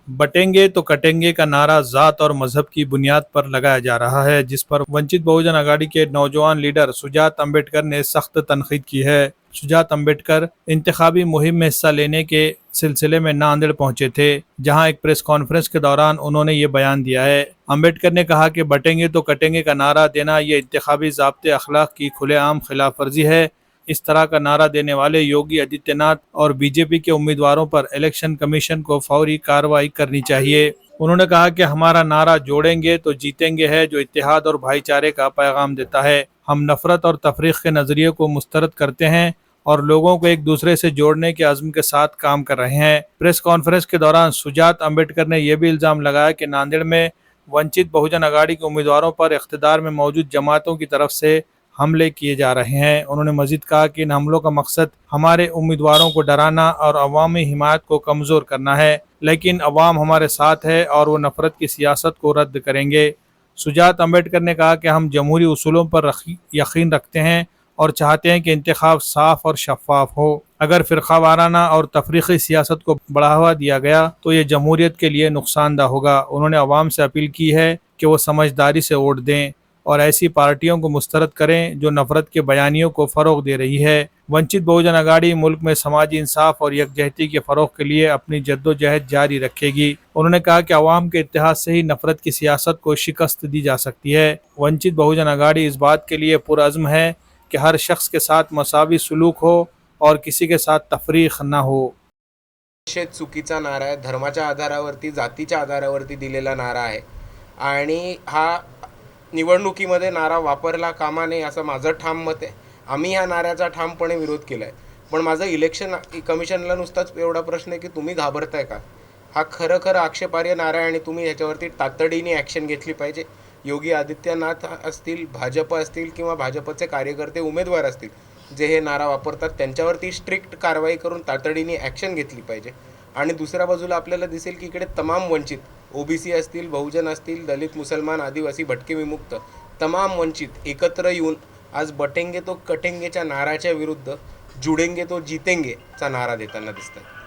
बटेंगे तो कटेंगे का नारा जात और मजहब की बुनियाद पर लगाया जा रहा है, जिस पर वंचित बहुजन अघाड़ी के नौजवान लीडर सुजात अम्बेडकर ने सख्त तनकीद की है। सुजात अम्बेडकर इंतखाबी मुहिम में हिस्सा लेने के सिलसिले में नांदेड़ पहुंचे थे, जहां एक प्रेस कॉन्फ्रेंस के दौरान उन्होंने ये बयान दिया है। अम्बेडकर ने कहा कि बटेंगे तो कटेंगे का नारा देना ये इंतखाबी ज़ाब्ते अखलाक की खुलेआम खिलाफ वर्जी है। इस तरह का नारा देने वाले योगी आदित्यनाथ और बीजेपी के उम्मीदवारों पर इलेक्शन कमीशन को फौरी कार्रवाई करनी चाहिए। उन्होंने कहा कि हमारा नारा जोड़ेंगे तो जीतेंगे है, जो इत्तेहाद और भाईचारे का पैगाम देता है। हम नफरत और तफरीक के नज़रिए को मुस्तरद करते हैं और लोगों को एक दूसरे से जोड़ने के अज़्म के साथ काम कर रहे हैं। प्रेस कॉन्फ्रेंस के दौरान सुजात अम्बेडकर ने यह भी इल्ज़ाम लगाया कि नांदेड़ में वंचित बहुजन अघाड़ी के उम्मीदवारों पर इख्तिदार में मौजूद जमातों की तरफ से हमले किए जा रहे हैं। उन्होंने मजीद कहा कि इन हमलों का मकसद हमारे उम्मीदवारों को डराना और अवामी हिमायत को कमज़ोर करना है, लेकिन अवाम हमारे साथ है और वो नफरत की सियासत को रद्द करेंगे। सुजात अम्बेडकर ने कहा कि हम जमहूरी उसूलों पर यकीन रखते हैं और चाहते हैं कि इंतखाब साफ और शफाफ हो। अगर फ़िरका वाराना और तफरीक़ी सियासत को बढ़ावा दिया गया तो ये जमहूरियत के लिए नुकसानदा होगा। उन्होंने अवाम से अपील की है कि वो समझदारी से वोट दें और ऐसी पार्टियों को मुस्तरद करें जो नफरत के बयानियों को फ़रोग दे रही है। वंचित बहुजन अघाड़ी मुल्क में समाजी इंसाफ और यकजहती के फ़रोग के लिए अपनी जद्दोजहद जारी रखेगी। उन्होंने कहा कि अवाम के इत्तेहाद से ही नफरत की सियासत को शिकस्त दी जा सकती है। वंचित बहुजन अघाड़ी इस बात के लिए पुरअज़्म है कि हर शख्स के साथ मसावी सलूक हो और किसी के साथ तफरीक न हो। निषेध चुकीचा नारा आहे, धर्माच्या आधारावरती जातीच्या आधारावरती दिलेला नारा आहे आणि हा निवडणुकीमध्ये नारा वापरला कामा नये असं माझं ठाम मत आहे। आम्ही या नाऱ्याचा ठामपणे विरोध केला आहे, पण माझं इलेक्शन कमिशनला नुसताच एवढा प्रश्न आहे की तुम्ही घाबरताय का? हा खरं आक्षेपार्ह नारा आहे आणि तुम्ही ह्याच्यावरती तातडीने ॲक्शन घेतली पाहिजे। योगी आदित्यनाथ असतील, भाजप असतील किंवा भाजपचे कार्यकर्ते उमेदवार असतील जे हे नारा वापरतात त्यांच्यावरती स्ट्रिक्ट कारवाई करून तातडीने ॲक्शन घेतली पाहिजे। आणि दुसऱ्या बाजूला आपल्याला दिसेल की इकडे तमाम वंचित ओबीसी असतील, बहुजन असतील, दलित, मुसलमान, आदिवासी, भटके विमुक्त तमाम वंचित एकत्र येऊन आज बटेंगे तो कटेंगेच्या नाराच्या विरुद्ध जुडेंगे तो जीतेंगे चा नारा देताना दिसतात।